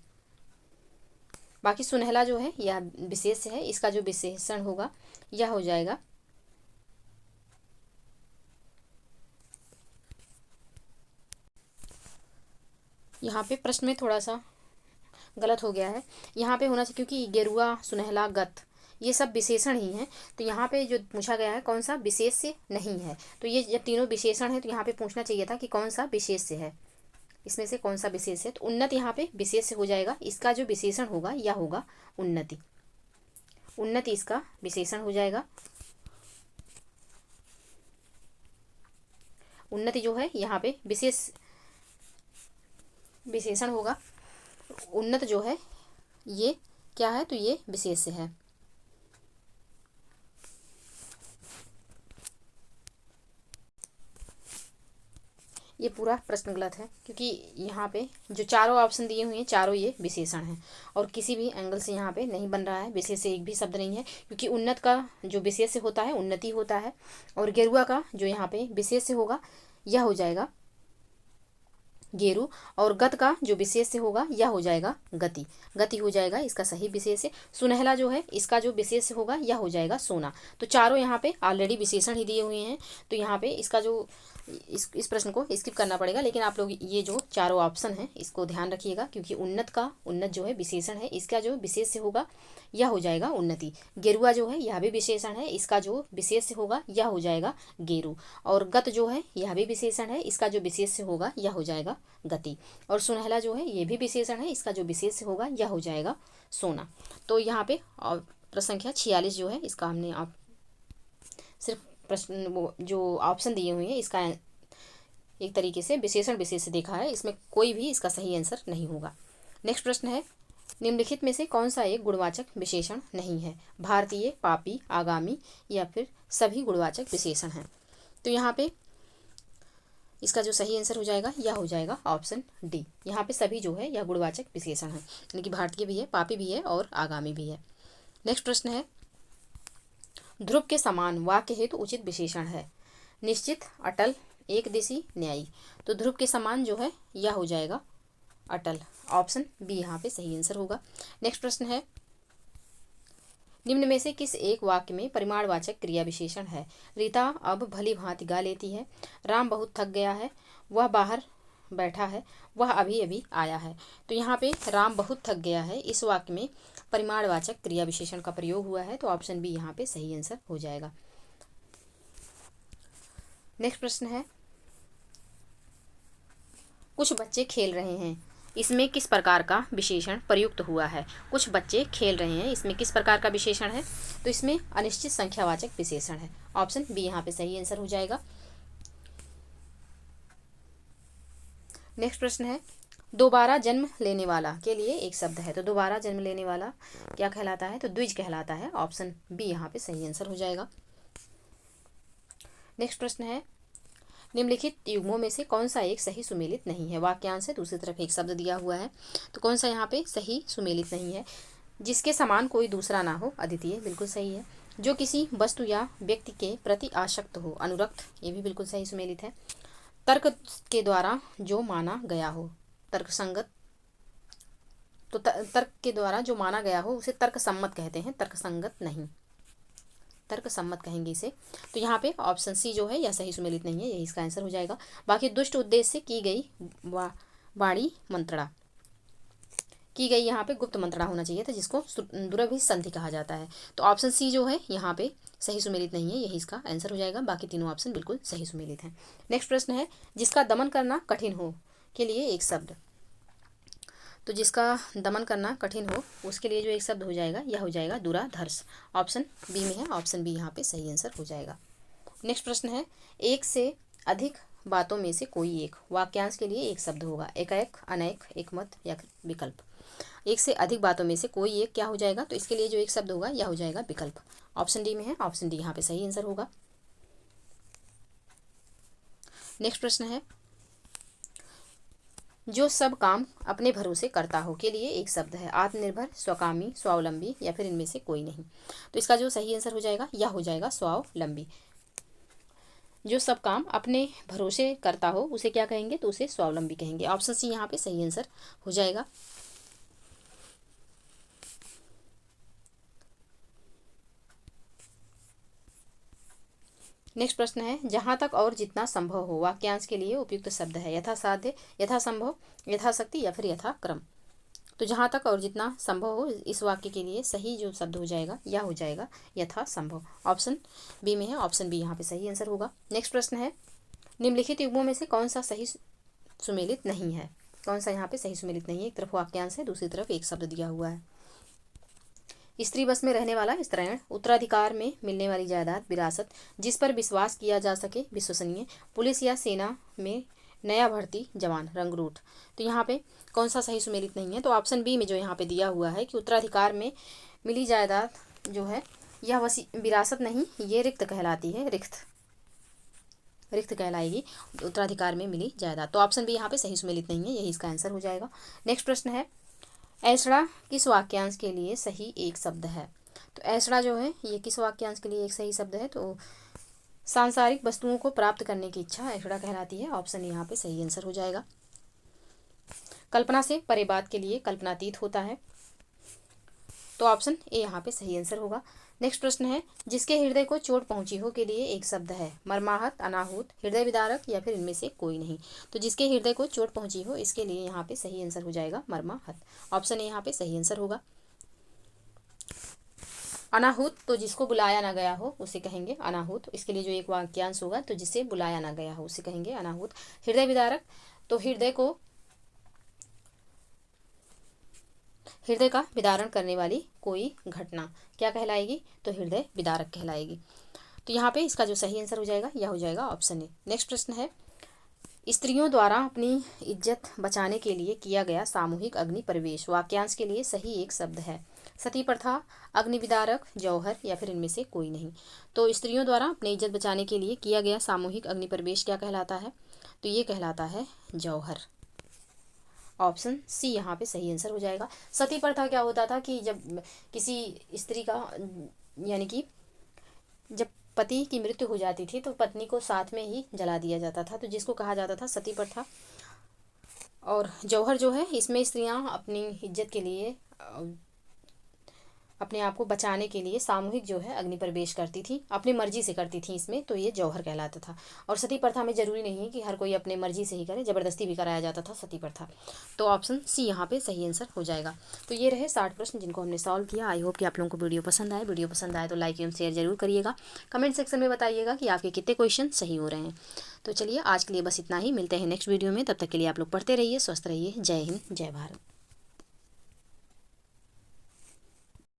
बाकी सुनहला जो है यह विशेष है, इसका जो विशेषण होगा यह हो जाएगा यहाँ पे प्रश्न में थोड़ा सा गलत हो गया है। यहाँ पे होना चाहिए, क्योंकि गेरुआ, सुनहला, गत ये सब विशेषण ही हैं। तो यहाँ पे जो पूछा गया है कौन सा विशेष नहीं है, तो ये जब तीनों विशेषण है तो यहाँ पे पूछना चाहिए था कि कौन सा विशेष है, इसमें से कौन सा विशेष है। तो उन्नत यहाँ पे विशेष हो जाएगा। इसका जो विशेषण होगा यह होगा उन्नति। उन्नति इसका विशेषण हो जाएगा। उन्नति जो है यहाँ पे विशेषण होगा। उन्नत जो है ये क्या है? तो ये विशेष है। ये पूरा प्रश्न गलत है, क्योंकि यहाँ पे जो चारों ऑप्शन दिए हुए हैं चारों ये विशेषण हैं और किसी भी एंगल से यहाँ पे नहीं बन रहा है, विशेष से एक भी शब्द नहीं है, क्योंकि उन्नत का जो विशेष से होता है उन्नति होता है और गेरुआ का जो यहाँ पे विशेष से होगा यह हो जाएगा गेरु, और गत का जो विशेष से होगा यह हो जाएगा गति। गति हो जाएगा इसका सही विशेष है। सुनहला जो है इसका जो विशेष से होगा यह हो जाएगा सोना। तो चारों यहाँ पे ऑलरेडी विशेषण ही दिए हुए हैं, तो यहाँ पे इसका जो इस प्रश्न को स्किप करना पड़ेगा। लेकिन आप लोग ये जो चारों ऑप्शन हैं इसको ध्यान रखिएगा, क्योंकि उन्नत का उन्नत जो है विशेषण है, इसका जो विशेष से होगा यह हो जाएगा उन्नति। गेरुआ जो है यह भी विशेषण है, इसका जो विशेष से होगा यह हो जाएगा गेरु, और गत जो है यह भी विशेषण है, इसका जो विशेष से होगा यह हो जाएगा गति, और सुनहला जो है ये भी विशेषण है, इसका जो विशेष से होगा यह हो जाएगा सोना। तो यहाँ पे प्रश्न संख्या 46 जो है इसका हमने आप सिर्फ प्रश्न वो जो ऑप्शन दिए हुए हैं इसका एक तरीके से विशेषण विशेष से देखा है, इसमें कोई भी इसका सही आंसर नहीं होगा। नेक्स्ट प्रश्न है, निम्नलिखित में से कौन सा एक गुणवाचक विशेषण नहीं है? भारतीय, पापी, आगामी या फिर सभी गुणवाचक विशेषण हैं। तो यहाँ पे इसका जो सही आंसर हो जाएगा यह हो जाएगा ऑप्शन डी। यहाँ पे सभी जो है यह गुणवाचक विशेषण है, यानी कि भारतीय भी है, पापी भी है और आगामी भी है। नेक्स्ट प्रश्न है, ध्रुव के समान वाक्य हेतु उचित विशेषण है? निश्चित, अटल, एक दिशी, न्यायी। तो ध्रुव के समान जो है यह हो जाएगा अटल, ऑप्शन बी यहाँ पे सही आंसर होगा। नेक्स्ट प्रश्न है, निम्न में से किस एक वाक्य में परिमाणवाचक क्रिया विशेषण है? रीता अब भली भांति गा लेती है, राम बहुत थक गया है, वह बाहर बैठा है, वह अभी अभी आया है। तो यहाँ पे राम बहुत थक गया है, इस वाक्य में परिमाणवाचक क्रिया विशेषण का प्रयोग हुआ है, तो ऑप्शन बी यहाँ पे सही आंसर हो जाएगा। नेक्स्ट प्रश्न है, कुछ बच्चे खेल रहे हैं, इसमें किस प्रकार का विशेषण प्रयुक्त हुआ है? कुछ बच्चे खेल रहे हैं, इसमें किस प्रकार का विशेषण है? तो इसमें अनिश्चित संख्यावाचक विशेषण है, ऑप्शन बी यहाँ पे सही आंसर हो जाएगा। नेक्स्ट प्रश्न है, दोबारा जन्म लेने वाला के लिए एक शब्द है, तो दोबारा जन्म लेने वाला क्या कहलाता है? तो द्विज कहलाता है, ऑप्शन बी यहाँ पे सही आंसर हो जाएगा। नेक्स्ट प्रश्न है, निम्नलिखित युग्मों में से कौन सा एक सही सुमेलित नहीं है? वाक्यांश है, दूसरी तरफ एक शब्द दिया हुआ है, तो कौन सा यहाँ पे सही सुमेलित नहीं है? जिसके समान कोई दूसरा ना हो, अद्वितीय, बिल्कुल सही है। जो किसी वस्तु या व्यक्ति के प्रति आसक्त हो, अनुरक्त, ये भी बिल्कुल सही सुमेलित है। तर्क के द्वारा जो माना गया हो, तर्क संगत, तो तर्क के द्वारा जो माना गया हो उसे तर्क सम्मत कहते हैं, तर्क संगत नहीं, तर्क सम्मत कहेंगे इसे। तो यहाँ पे ऑप्शन सी जो है यह सही सुमेलित नहीं है, यही इसका आंसर हो जाएगा। बाकी दुष्ट उद्देश्य से की गई वाणी मंत्रणा, की गई यहाँ पे गुप्त मंत्रणा होना चाहिए था, जिसको दुरभिसंधि संधि कहा जाता है। तो ऑप्शन सी जो है यहाँ पे सही सुमेलित नहीं है, यही इसका आंसर हो जाएगा। बाकी तीनों ऑप्शन बिल्कुल सही सुमेलित हैं। नेक्स्ट प्रश्न है, जिसका दमन करना कठिन हो के लिए एक शब्द, तो जिसका दमन करना कठिन हो उसके लिए जो एक शब्द हो जाएगा यह हो जाएगा दुराधर्ष, ऑप्शन बी में है, ऑप्शन बी यहाँ पे सही आंसर हो जाएगा। नेक्स्ट प्रश्न है, एक से अधिक बातों में से कोई एक, वाक्यांश के लिए एक शब्द होगा, एकाएक, अनेक, एकमत या विकल्प। एक से अधिक बातों में से कोई एक क्या हो जाएगा? तो इसके लिए जो एक शब्द होगा यह हो जाएगा विकल्प, ऑप्शन डी में है, ऑप्शन डी यहाँ पे सही आंसर होगा। नेक्स्ट प्रश्न है, जो सब काम अपने भरोसे करता हो के लिए एक शब्द है, आत्मनिर्भर, स्वावलंबी, स्वावलंबी या फिर इनमें से कोई नहीं। तो इसका जो सही आंसर हो जाएगा यह हो जाएगा स्वावलंबी। जो सब काम अपने भरोसे करता हो उसे क्या कहेंगे? तो उसे स्वावलंबी कहेंगे, ऑप्शन सी यहाँ पे सही आंसर हो जाएगा। नेक्स्ट प्रश्न है, जहाँ तक और जितना संभव हो वाक्यांश के लिए उपयुक्त शब्द है, यथासाध्य, यथासंभव, यथाशक्ति या फिर यथाक्रम। तो जहाँ तक और जितना संभव हो इस वाक्य के लिए सही जो शब्द हो जाएगा यह हो जाएगा यथासंभव, ऑप्शन बी में है, ऑप्शन बी यहाँ पे सही आंसर होगा। नेक्स्ट प्रश्न है, निम्नलिखित युग्मों में से कौन सा सही सुमेलित नहीं है? कौन सा यहाँ पे सही सुमेलित नहीं है? एक तरफ वाक्यांश है, दूसरी तरफ एक शब्द दिया हुआ है। स्त्री बस में रहने वाला स्त्रैण, उत्तराधिकार में मिलने वाली जायदाद, विरासत, जिस पर विश्वास किया जा सके, विश्वसनीय, पुलिस या सेना में नया भर्ती जवान, रंगरूट। तो यहाँ पे कौन सा सही सुमेलित नहीं है? तो ऑप्शन बी में जो यहाँ पे दिया हुआ है कि उत्तराधिकार में मिली जायदाद जो है यह विरासत नहीं, ये रिक्त कहलाती है, रिक्त, रिक्त कहलाएगी, उत्तराधिकार में मिली जायदाद। तो ऑप्शन बी यहाँ पे सही सुमेलित नहीं है, यही इसका आंसर हो जाएगा। नेक्स्ट प्रश्न है, ऐसड़ा किस वाक्यांश के लिए सही एक शब्द है? तो ऐसड़ा जो है ये किस वाक्यांश के लिए एक सही शब्द है? तो सांसारिक वस्तुओं को प्राप्त करने की इच्छा ऐसड़ा कहलाती है। ऑप्शन यहाँ पे सही आंसर हो जाएगा। कल्पना से परे बात के लिए कल्पनातीत होता है। तो ऑप्शन ए यहाँ पे सही आंसर होगा। नेक्स्ट प्रश्न है, जिसके हृदय को चोट पहुंची हो के लिए एक शब्द है? मर्माहत, अनाहूत, हृदय विदारक या फिर इनमें से कोई नहीं। तो जिसके हृदय को चोट पहुंची हो, इसके लिए यहाँ पे सही आंसर हो जाएगा मर्माहत। ऑप्शन ए यहाँ पे सही आंसर होगा। अनाहूत तो जिसको बुलाया ना गया हो उसे कहेंगे अनाहूत। इसके लिए जो एक वाक्यांश होगा, तो जिसे बुलाया ना गया हो उसे कहेंगे अनाहूत। हृदय विदारक तो हृदय का विदारण करने वाली कोई घटना क्या कहलाएगी? तो हृदय विदारक कहलाएगी। तो यहाँ पे इसका जो सही आंसर हो जाएगा यह हो जाएगा ऑप्शन ए। नेक्स्ट प्रश्न है, स्त्रियों द्वारा अपनी इज्जत बचाने के लिए किया गया सामूहिक अग्नि प्रवेश वाक्यांश के लिए सही एक शब्द है? सती प्रथा, अग्नि विदारक, जौहर या फिर इनमें से कोई नहीं। तो स्त्रियों द्वारा अपनी इज्जत बचाने के लिए किया गया सामूहिक अग्नि प्रवेश क्या कहलाता है? तो ये कहलाता है जौहर। ऑप्शन सी यहाँ पे सही आंसर हो जाएगा। सती प्रथा क्या होता था कि जब किसी स्त्री का यानी कि जब पति की मृत्यु हो जाती थी तो पत्नी को साथ में ही जला दिया जाता था, तो जिसको कहा जाता था सती प्रथा। और जौहर जो है इसमें स्त्रियां अपनी इज्जत के लिए अपने आप को बचाने के लिए सामूहिक जो है अग्नि प्रवेश करती थी, अपनी मर्जी से करती थी इसमें, तो ये जौहर कहलाता था। और सती प्रथा में ज़रूरी नहीं है कि हर कोई अपने मर्जी से ही करे, ज़बरदस्ती भी कराया जाता था सती प्रथा। तो ऑप्शन सी यहाँ पे सही आंसर हो जाएगा। तो ये रहे 60 प्रश्न जिनको हमने सॉल्व किया। आई होप कि आप लोगों को वीडियो पसंद आए। वीडियो पसंद आए तो लाइक एवं शेयर जरूर करिएगा। कमेंट सेक्शन में बताइएगा कि आपके कितने क्वेश्चन सही हो रहे हैं। तो चलिए आज के लिए बस इतना ही, मिलते हैं नेक्स्ट वीडियो में। तब तक के लिए आप लोग पढ़ते रहिए, स्वस्थ रहिए। जय हिंद, जय भारत।